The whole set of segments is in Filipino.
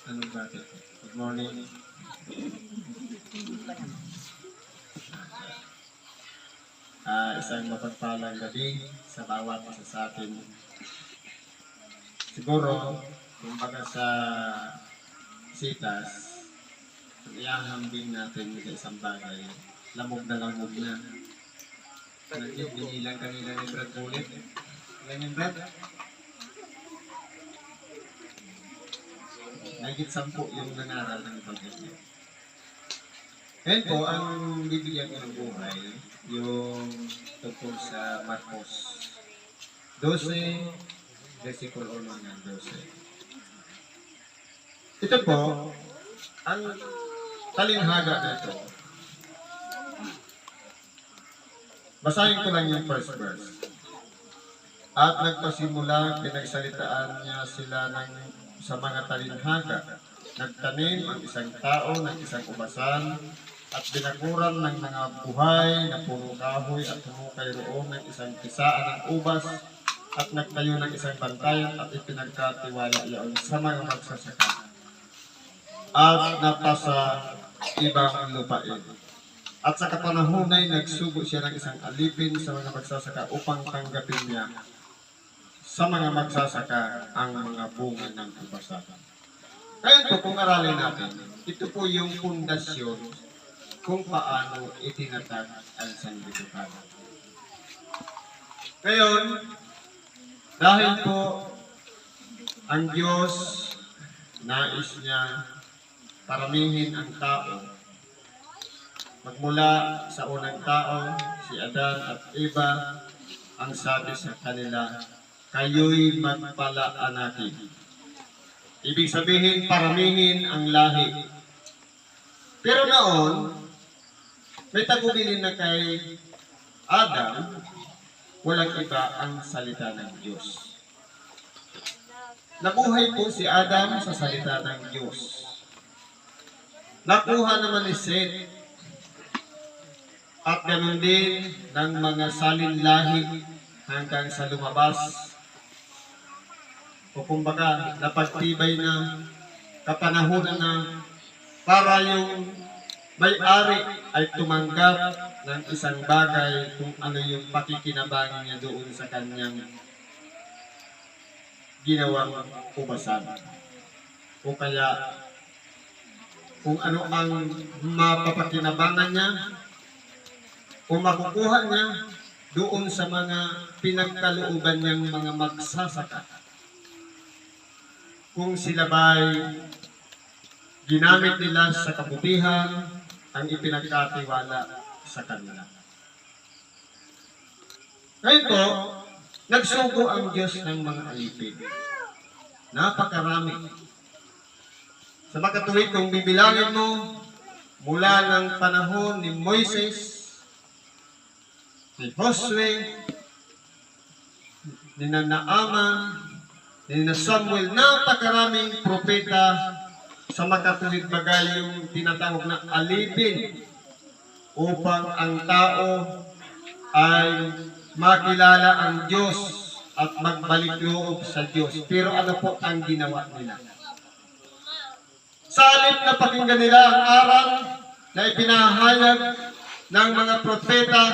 Anong bakit? Good morning. Isang mapagpalang gabi sa bawat isa sa atin. Siguro, kumbaga sa sitas, kung iahambing natin sa isang bagay, lamog na. Binilang kanila ni Brad ulit. Ilan yung Brad? Nagit 10 yung nangaral ng Ebanghelyo. Ngayon po, ang bibigyan ko ng buhay, yung tungkol sa Marcos 12, versikulo 1 ng 12. Ito po, ang talinhaga nito. Basahin ko lang yung first verse. At nagpasimula, pinagsalitaan niya sila sa mga talinhaga. Nagtanim ang isang tao ng isang ubasan at binakuran ng mga buhay na puro kahoy at humukay roon ng isang kisaan ng ubas at nagtayo ng isang bantayan at ipinagkatiwala iyon sa mga magsasaka at napasa ibang lupain. At sa kapanahon ay nagsugo siya ng isang alipin sa mga magsasaka upang tanggapin niya sa mga magsasaka ang mga bunga ng ubasan. Ngayon po, kung aralin natin, ito po yung pundasyon kung paano itinatag ang sanlibutan. Ngayon, dahil po ang Diyos nais niya paramihin ang tao, magmula sa unang tao, si Adan at Eva, ang sabi sa kanila, kayo'y magpalaanakin. Ibig sabihin, paramihin ang lahi. Pero noon, may tagubilin na kay Adam, walang iba ang salita ng Diyos. Nabuhay po si Adam sa salita ng Diyos. Nakuha naman ni Seth at ganoon din ng mga salinlahi hanggang sa lumabas. O kumbaga, napagtibay na, kapanahunan na, para yung may-ari ay tumanggap ng isang bagay kung ano yung pakikinabangin niya doon sa kanyang ginawang ubasan. O kaya, kung ano ang mapapakinabangan niya, o makukuha niya doon sa mga pinagkalooban niyang mga magsasaka. Kung sila ba'y ginamit nila sa kabutihan ang ipinagkatiwala sa kanila. Ngayon po, nagsugo ang Diyos ng mga alipin. Napakarami. Sa makatuwid, kung bibilangin mo, mula ng panahon ni Moises, ni Josue, ni Naaman, ni Samuel, napakaraming propeta sa makatuwid bagay yung tinatawag na alipin upang ang tao ay makilala ang Diyos at magbalik loob sa Diyos. Pero ano po ang ginawa nila? Sa halip na pakinggan nila ang aral na ipinahayag ng mga propeta,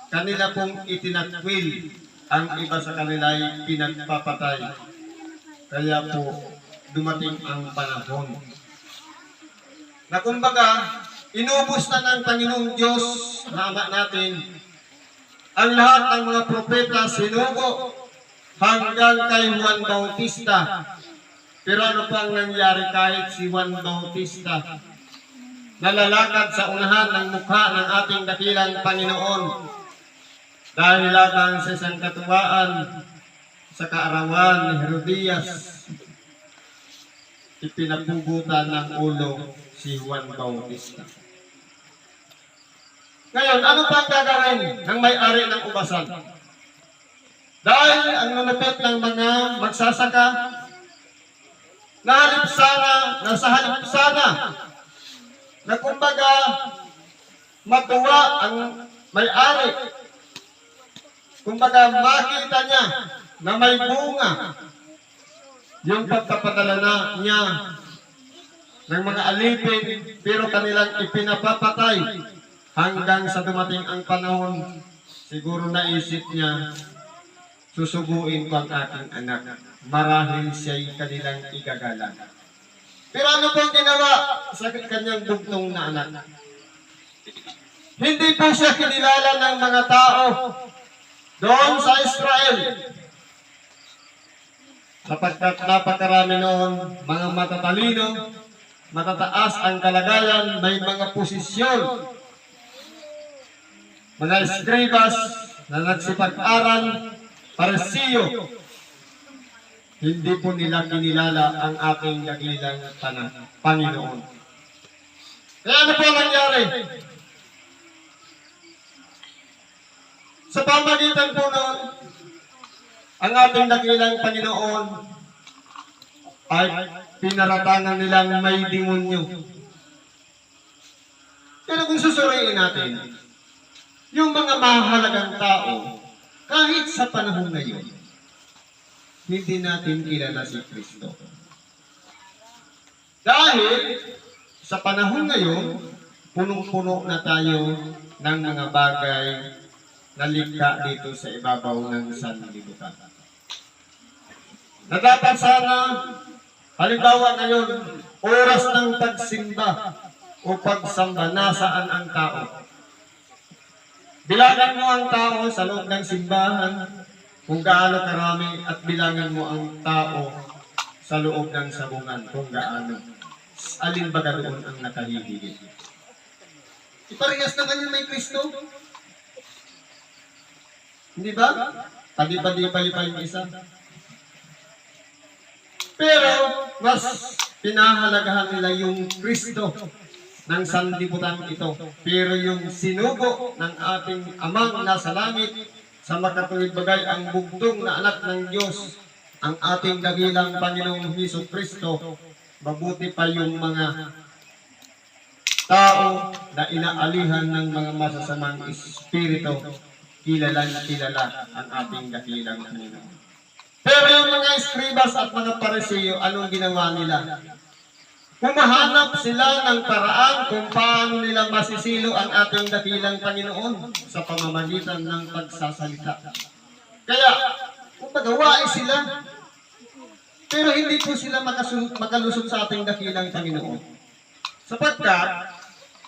kanila pong itinakwil. Ang iba sa kanila ay pinagpapatay. Kaya po, dumating ang panahon na kumbaga, inubos na ng Panginoong Diyos na Ama natin ang lahat ng mga propeta sinugo hanggang kay Juan Bautista. Pero ano pang nangyari kahit si Juan Bautista? Nalalakad sa unahan ng mukha ng ating dakilang Panginoon dahil lamang sa isang katuwaan sa kaarawan ni Herodias, ipinapugutan ng ulo si Juan Bautista. Ngayon, ano pa ang gagawin ng may-ari ng ubasan? Dahil ang nalapit ng mga magsasaka, nasa halip sana, na kumbaga matuwa ang may-ari. Kumbaga makita niya na may bunga yung pagpapadala na niya ng mga alipin, pero kanilang ipinapapatay hanggang sa dumating ang panahon. Siguro naisip niya, susuguin ko ang aking anak. Marahil siya'y kanilang igagalang. Pero ano pong ginawa sa kanyang bugtong na anak? Hindi po siya kinilala ng mga tao doon sa Israel. Sapagkat napakarami noon, mga matatalino, matataas ang kalagayan, may mga posisyon, mga eskribas na nagsipag-aral, parisiyo. Hindi po nila kinilala ang aking dakilang Panginoon. Kaya ano po nangyari? Sa pamagitan po noon, ang ating dakilang Panginoon ay pinaratangan nilang may demonyo. Pero kung susuriin natin, yung mga mahalagang tao, kahit sa panahon ngayon, hindi natin kilala si Kristo. Dahil sa panahon ngayon, punong-puno na tayo ng mga bagay na likha dito sa ibabaw ng sanlibutan. Na dapat sana, halimbawa ngayon, oras ng pagsimba o pagsamba, nasaan ang tao? Bilangan mo ang tao sa loob ng simbahan, kung gaano karami, at bilangan mo ang tao sa loob ng sabungan, kung gaano. Alin ba doon ang nakahihigit? Iparehas naman yung may Kristo. Hindi ba? Padi-padi-pali pa yung isa. Pero, mas pinahalagahan nila yung Kristo ng sanlibutan ito. Pero yung sinugo ng ating Amang nasa langit, sa makatuwid bagay ang bugtong na anak ng Diyos, ang ating dakilang Panginoong Hesus Kristo, mabuti pa yung mga tao na inaalihan ng mga masasamang espiritu, kilalang kilala ang ating dakilang Panginoon. Pero yung mga eskribas at mga parisiyo, anong ginawa nila? Humahanap sila ng paraan kung paano nila masisilo ang ating dakilang Panginoon sa pamamagitan ng pagsasalita. Kaya, kung magawain sila, pero hindi po sila makalusot sa ating dakilang Panginoon. Sapagkat,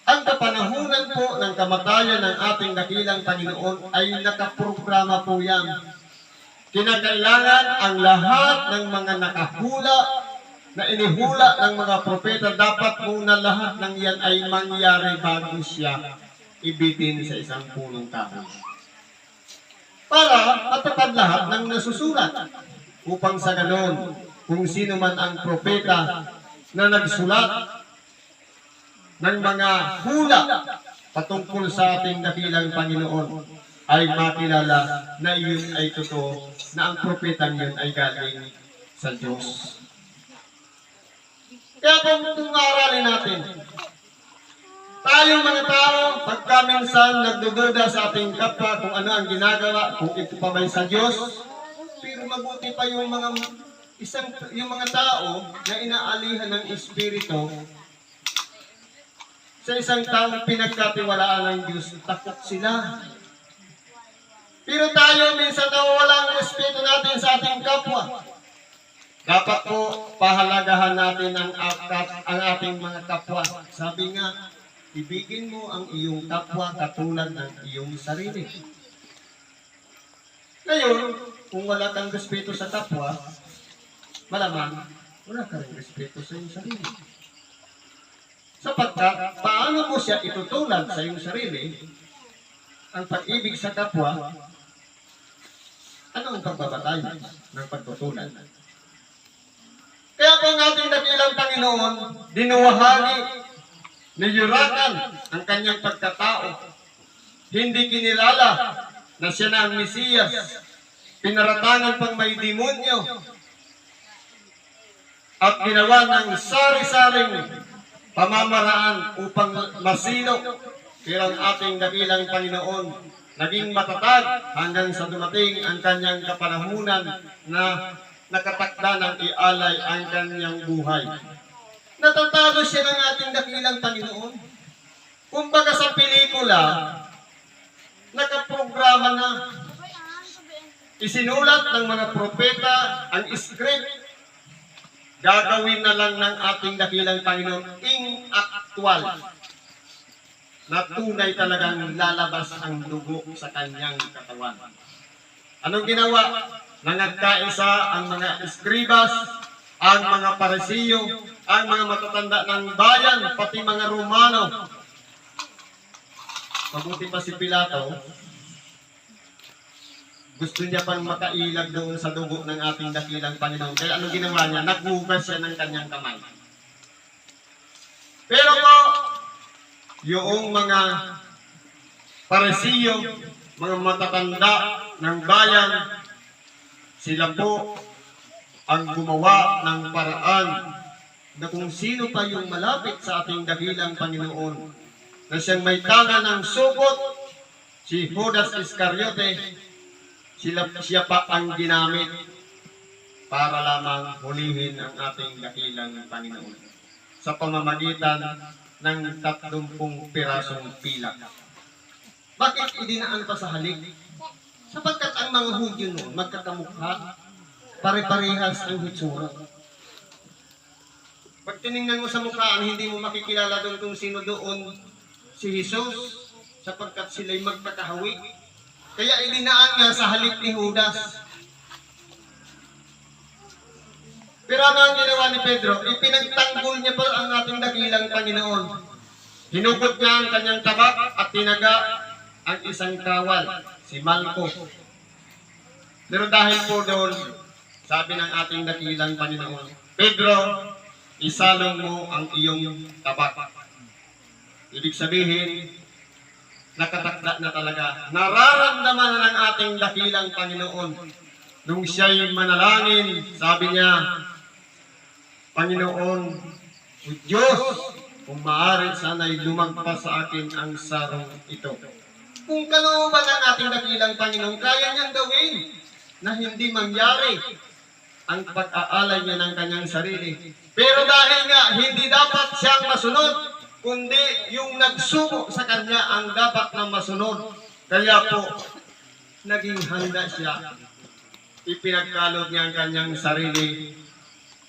ang kapanahunan po ng kamatayan ng ating dakilang Panginoon ay nakaprograma po yan. Kinakailangan ang lahat ng mga nakahula na inihula ng mga propeta, dapat muna lahat ng yan ay mangyari bago siya ibitin sa isang punong kahoy. Para matupad lahat ng nasusulat, upang sa ganon, kung sino man ang propeta na nagsulat ng mga hula patungkol sa ating dakilang Panginoon, ay makilala na yun ay totoo, na ang propetang yun ay galing sa Diyos. Kaya kung aralin natin, tayong mga tao, pagka minsan nagdududa sa ating kapwa kung ano ang ginagawa, kung ito pa ba'y sa Diyos, pero mabuti pa yung mga tao na inaalihan ng Espiritu sa isang taong pinagkatiwalaan ng Diyos, takot sila. Pero tayo minsan nawawala ang Espiritu natin sa ating kapwa. Dapat po pahalagahan natin ang ating mga kapwa. Sabi nga, ibigin mo ang iyong kapwa katulad ng iyong sarili. Ngayon, kung wala kang respeto sa kapwa, malamang wala kang respeto sa iyong sarili. Sapagkat, paano mo siya itutulad sa iyong sarili, ang pag-ibig sa kapwa, ano ang pagbabatay ng pagtutulad? Kaya po ang ating dakilang Panginoon, dinuwahagi, niyurakan ang kanyang pagkatao. Hindi kinilala na siya na ang Mesiyas. Pinaratangan pang may demonyo. At ginawa ng sari-saring pamamaraan upang masilo. Pero ang ating dakilang Panginoon, naging matatag hanggang sa dumating ang kanyang kapanahunan na nakatakda ng ialay ang kanyang buhay. Natatalo siya ng ating dakilang Panginoon. Kumbaga sa pelikula, nakaprograma na. Isinulat ng mga propeta ang script. Gagawin na lang ng ating dakilang Panginoon actual. Na tunay talagang lalabas ang dugo sa kanyang katawan. Anong ginawa? Nangagkaisa ang mga eskribas, ang mga parisiyo, ang mga matatanda ng bayan, pati mga Romano. Mabuti pa si Pilato, gusto niya pang makailag doon sa dugo ng ating dakilang Panginoon. Kaya anong ginawa niya? Naghugas siya ng kanyang kamay. Pero po, yung mga parisiyo, mga matatanda ng bayan, sila po ang gumawa ng paraan na kung sino pa yung malapit sa ating dakilang Panginoon na siyang may tanga ng supot, si Judas Iscariote, siya pa ang ginamit para lamang hulihin ang ating dakilang Panginoon sa pamamagitan ng 30 pirasong pilak. Bakit idinaan pa sa halik? Sapagkat ang mga Hudyo noon magkakamukha, pare-parehas ang hitsura. Pag tinignan mo sa mukhaan, hindi mo makikilala doon kung sino doon si Jesus, sapagkat sila'y magkakahawi. Kaya idinaan nga sa halik ni Judas. Pero ano ang ginawa ni Pedro? Ipinagtanggol niya pa ang ating dakilang Panginoon. Hinugot niya ang kanyang tabak at tinaga ang isang kawal, si Malco. Pero dahil po doon, sabi ng ating dakilang Panginoon, Pedro, isalong mo ang iyong tabak. Ibig sabihin, nakatakda na talaga. Nararamdaman na ng ating dakilang Panginoon. Nung siya'y manalangin, sabi niya, Panginoon, o Diyos, kung maaari sana'y lumagpas sa akin ang sarong ito. Kung kalooban ng ating dakilang Panginoon, kaya niyang gawin na hindi mangyari ang pag-aalay niya ng kanyang sarili. Pero dahil nga hindi dapat siyang masunod, kundi yung nagsuko sa kanya ang dapat na masunod. Kaya po, naging handa siya. Ipinagkalog niya ang kanyang sarili.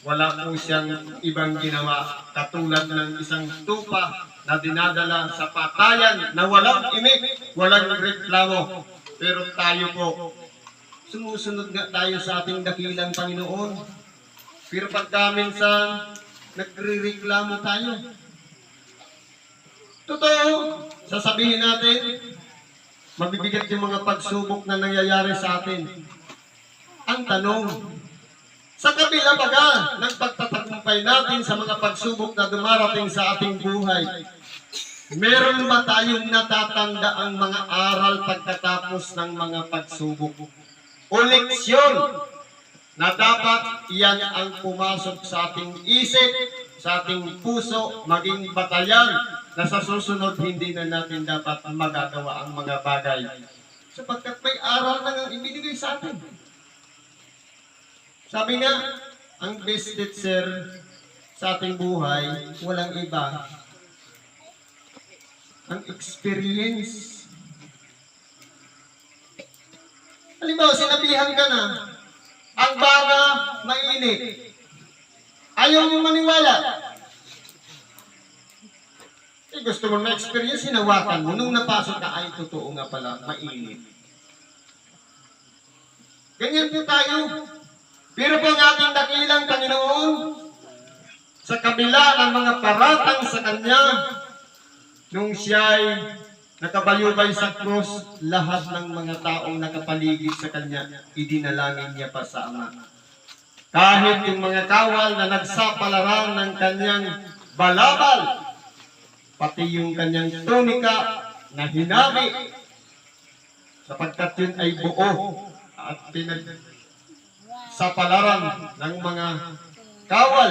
Wala po siyang ibang ginawa katulad ng isang tupa na dinadala sa patayan na walang imik, walang reklamo. Pero tayo po, sumusunod nga tayo sa ating dakilang Panginoon. Pero pagka minsan, nagre-reklamo tayo. Totoo, sasabihin natin, mabibigat yung mga pagsubok na nangyayari sa atin. Ang tanong, sa kabila baga ng pagtatagumpay natin sa mga pagsubok na dumarating sa ating buhay, meron ba tayong natatanda ang mga aral pagkatapos ng mga pagsubok? O leksyon na dapat iyan ang pumasok sa ating isip, sa ating puso, maging batayan na sa susunod hindi na natin dapat magagawa ang mga bagay. Sapagkat may aral na nga ibinigay sa atin. Sabi nga, ang best teacher sa ating buhay, walang iba, ang experience. Halimbawa, sinabihan ka na, ang baga mainit. Ayaw mo maniwala. Gusto mo na-experience, hinawakan mo. Nung napasok ka, ay totoo nga pala, mainit. Ganyan po tayo. Pero po ang ating dakilang Panginoon, sa kabila ng mga paratang sa Kanya, nung siya'y nakabayubay sa krus, lahat ng mga taong nakapaligid sa Kanya, idinalangin niya pa sa Ama. Kahit yung mga kawal na nagsapalaran ng Kanyang balabal, pati yung Kanyang tunika na hinabi, sapagkat yun ay buo at sa palaran ng mga kawal,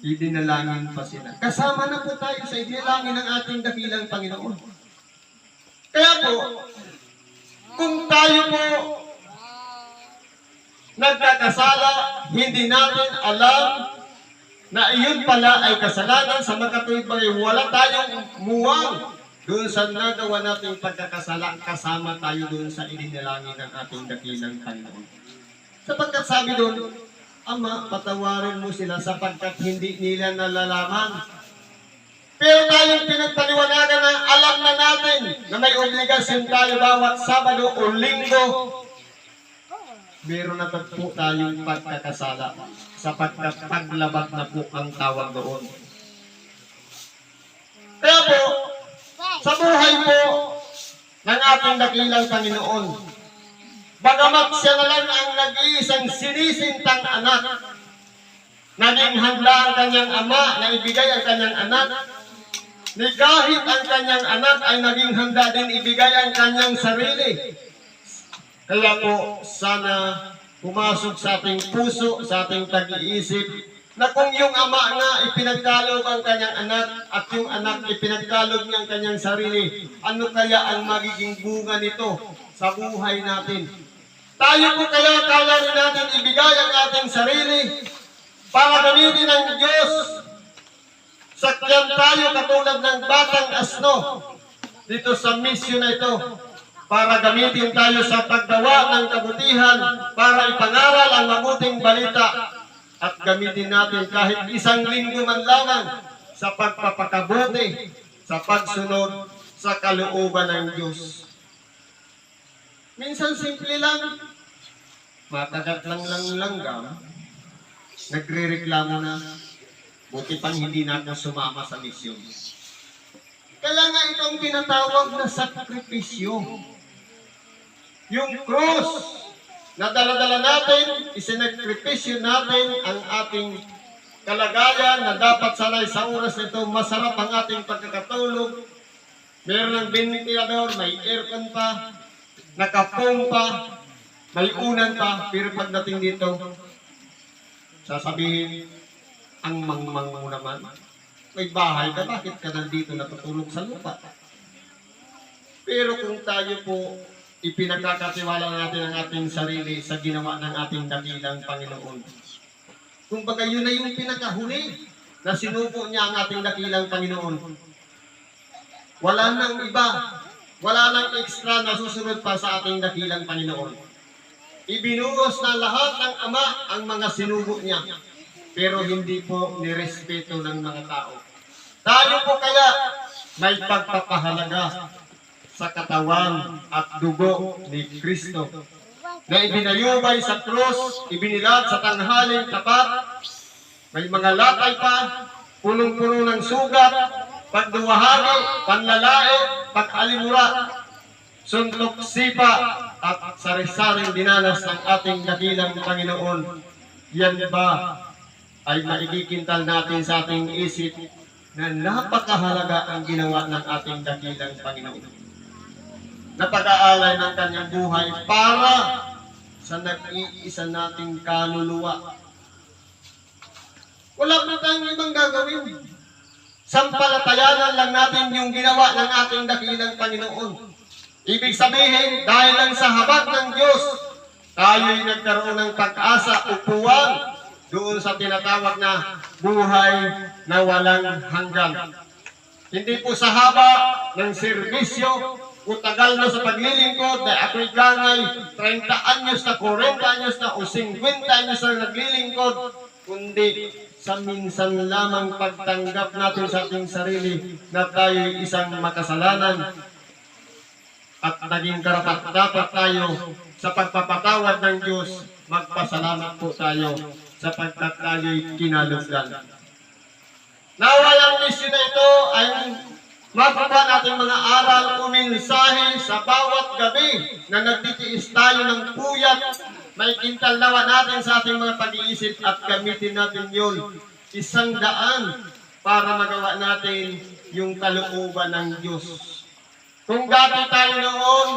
idinalangin pa sila. Kasama na po tayo sa idinalangin ng ating dakilang Panginoon. Kaya po, kung tayo po nagkakasala, hindi natin alam na iyon pala ay kasalanan sa makatuwid bagay. Wala tayong muwang doon sa nagawa nating pagkakasala, kasama tayo doon sa ininalangin ng ating dakilang Panginoon. Sapagkat sabi doon, Ama, patawarin mo sila sapagkat hindi nila nalalaman. Pero tayong pinagpaliwanagan na alam na natin na may obligasyon tayo bawat Sabado o Linggo. Meron na po tayong pagkakasala sapagkat paglabag na po ang tawag doon. Kaya po, sa buhay po ng ating dakilang Panginoon, bagamat siya na lang ang nag-iisang sinisintang anak, naging handa ang kanyang ama na ibigay ang kanyang anak, ni kahit ang kanyang anak ay naging handa din ibigay ang kanyang sarili. Kaya po, sana pumasok sa ating puso, sa ating pag-iisip, na kung yung ama nga ipinagkaloob ang kanyang anak at yung anak ipinagkaloob niya ang kanyang sarili, ano kaya ang magiging bunga nito sa buhay natin? Tayo po kaya rin natin ibigay ang ating sarili para gamitin ng Diyos. Sakyan tayo katulad ng batang asno dito sa misyon na ito para gamitin tayo sa paggawa ng kabutihan para ipangaral ang mabuting balita at gamitin natin kahit isang linggo man lamang sa pagpapakabuti, sa pagsunod sa kalooban ng Diyos. Minsan simple lang, matagat lang langgam, nagre-reklamo na, buti pang hindi natin sumama sa misyon. Kaya nga itong tinatawag na sakripisyo. Yung cross na dala-dala natin, isinakripisyo natin ang ating kalagayan na dapat sanay sa oras nito, masarap ang ating pagkakatulog, meron ng ventilador, may aircon pa, nakapumpa, may unan pa, pero pagdating dito, sasabihin, ang mangmang mo naman, may bahay ka, bakit ka nandito natutulog sa lupa? Pero kung tayo po, ipinagkakatiwala natin ang ating sarili sa ginawa ng ating dakilang Panginoon. Kung baga yun na yung pinakahuli na sinuko niya ang ating dakilang Panginoon. Wala nang iba, wala nang extra na susunod pa sa ating dakilang Panginoon. Ibinuhos na lahat ng Ama ang mga sinugo niya, pero hindi po nirespeto ng mga tao. Tayo po kaya may pagpapahalaga sa katawan at dugo ni Kristo na ibinayubay sa krus, ibinilad sa tanghaling tapat, may mga latay pa, punong-puno ng sugat, pagduwahagi, panlalae, pag-alimura, suntok sipa, at sari-saring dinanas ng ating dakilang Panginoon. Yan ba ay maikikintal natin sa ating isip na napakahalaga ang ginawa ng ating dakilang Panginoon? Na pag-aalay ng kanyang buhay para sa nag-iisa nating kaluluwa. Wala na tayong ibang gagawin. Sampalatayanan lang natin yung ginawa ng ating dakilang Panginoon. Ibig sabihin, dahil lang sa habag ng Diyos, tayo'y nagkaroon ng pag-asa, upuan, doon sa tinatawag na buhay na walang hanggan. Hindi po sa haba ng serbisyo, o tagal na sa paglilingkod, na ako'y gangay 30 anyos na, 40 anyos na, o 50 anyos na naglilingkod, kundi sa minsan lamang pagtanggap natin sa ating sarili na tayo'y isang makasalanan at naging karapat-dapat tayo sa pagpapatawad ng Diyos, magpasalamat po tayo sapagkat tayo'y kinalugdan. Naway ang misyon na ito ay makuha natin mga aral o mensahe sa bawat gabi na nagtitiis tayo ng puyat, may kintalnawa natin sa ating mga pag-iisip at gamitin natin yun 100 para magawa natin yung kalooban ng Diyos. Kung dati tayo noon,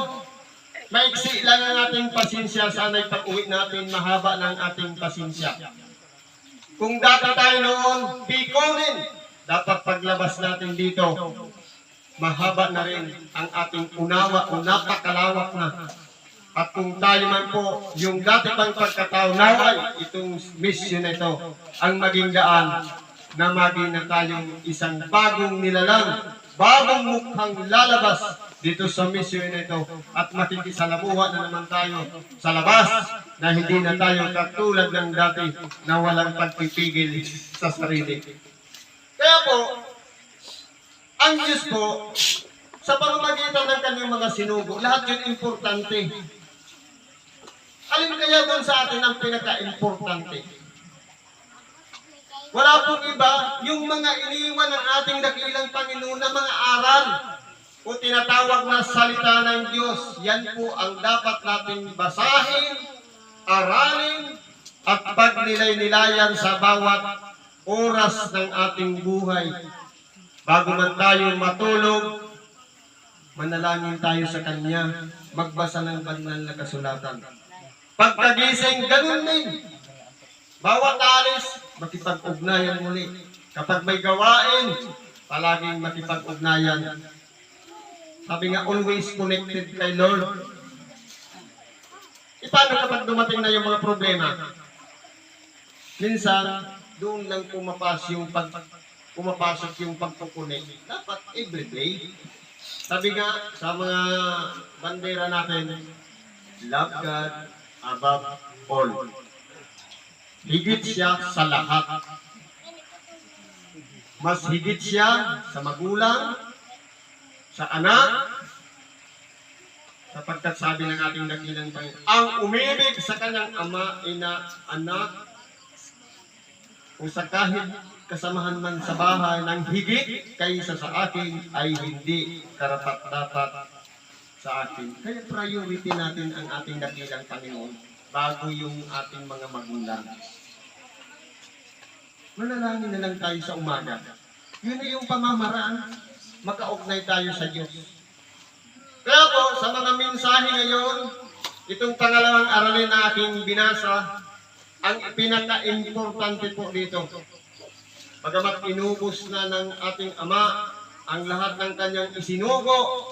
maiksi lang ang ating pasensya, sana'y pag-uwi natin mahaba ng ating pasensya. Kung dati tayo noon, bikonin, dapat paglabas natin dito, mahaba na rin ang ating unawa o napakalawak na. At kung tayo man po, yung dati pang pagkatao, naway itong mission na ito ang maging daan na maging na tayong isang bagong nilalang, bagong mukhang lalabas dito sa mission na ito at makikisalamuha na naman tayo sa labas na hindi na tayo katulad ng dati na walang pagpipigil sa sarili. Kaya po, ang Diyos po, sa pamamagitan ng kanyang mga sinugo, lahat yun importante. Alin kaya doon sa atin ang pinaka-importante? Wala pong iba, yung mga iniwan ng ating dakilang Panginoon na mga aral o tinatawag na salita ng Diyos. Yan po ang dapat nating basahin, aralin, at pagnilay-nilayan sa bawat oras ng ating buhay. Bago man tayo matulog, manalangin tayo sa Kanya, magbasa ng banal na kasulatan. Pagkagising, ganun din. Bawat alis, makipag-ugnayan muli. Kapag may gawain, palaging makipag-ugnayan. Sabi nga, always connected kay Lord. Paano kapag dumating na yung mga problema? Minsan, doon lang pumapasok yung pagkukunik. Dapat everyday. Sabi nga, sa mga bandera natin, love God above all. Higit siya sa lahat. Mas higit siya sa magulang, sa anak, sapagkat sabi ng ating dakilang Panginoon, ang umibig sa kanyang ama, ina, anak, o sa kahit kasamahan man sa bahay ng higit kaysa sa akin ay hindi karapat-dapat sa akin. Kaya priority natin ang ating dakilang Panginoon bago yung ating mga magulang. Manalangin na lang tayo sa umaga. Yun na yung pamamaraan, makaugnay tayo sa Diyos. Kaya po, sa mga mensahe ngayon, itong pangalawang aralin na aking binasa, ang pinaka-importante po dito. Bagamat inubos na ng ating Ama ang lahat ng kanyang isinugo,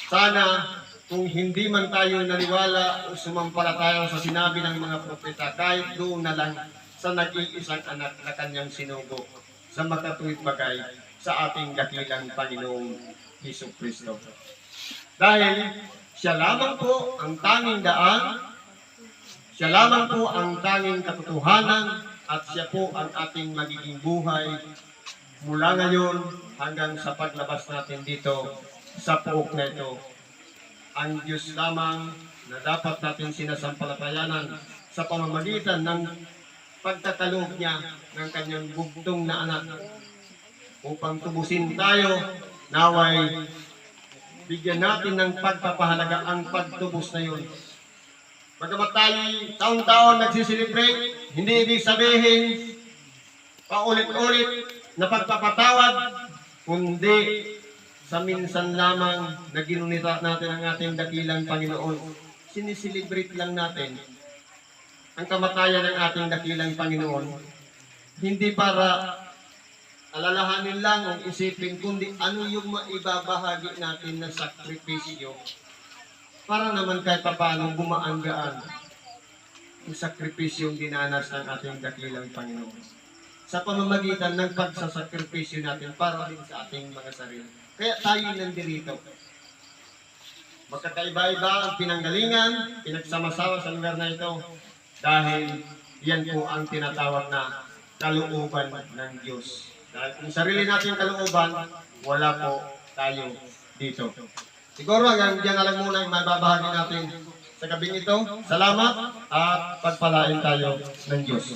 sana kung hindi man tayo naniwala o sumampalataya sa sinabi ng mga propeta, kahit doon na lang sa nag-iisang anak na kanyang sinugo sa makatuwid bagay sa ating dakilang Panginoong Hesukristo. Dahil siya lamang po ang tanging daan, siya lamang po ang tanging katotohanan, at siya po ang ating magiging buhay mula ngayon hanggang sa paglabas natin dito sa puok na ito. Ang Diyos lamang na dapat natin sinasampalatayanan sa pamamagitan ng pagtatalog niya ng kanyang bugtong na anak upang tubusin tayo, naway bigyan natin ng pagpapahalaga ang pagtubos na yun. Bagamat tayo taon-taon nagsiselebrate, hindi ibig sabihin paulit-ulit na pagpapatawad, kundi sa minsan lamang na ginunita natin ang ating dakilang Panginoon. Siniselebrate lang natin ang kamatayan ng ating dakilang Panginoon. Hindi para alalahanin lang o isipin, kundi ano yung maibabahagi natin na sakripisyo para naman kahit paano gumaan-gaan yung sakripisyong dinanas ng ating dakilang Panginoon sa pamamagitan ng pagsasakripisyo natin para din sa ating mga sarili. Kaya tayo nandirito. Magkakaiba-iba ang pinanggalingan, pinagsama-sama sa lugar na ito dahil yan po ang tinatawag na kalooban ng Diyos. Dahil kung sarili natin kalooban, wala po tayo dito. Siguro hanggang diyan na lang muna yung mababahagi natin sa gabing ito. Salamat at pagpalain tayo ng Diyos.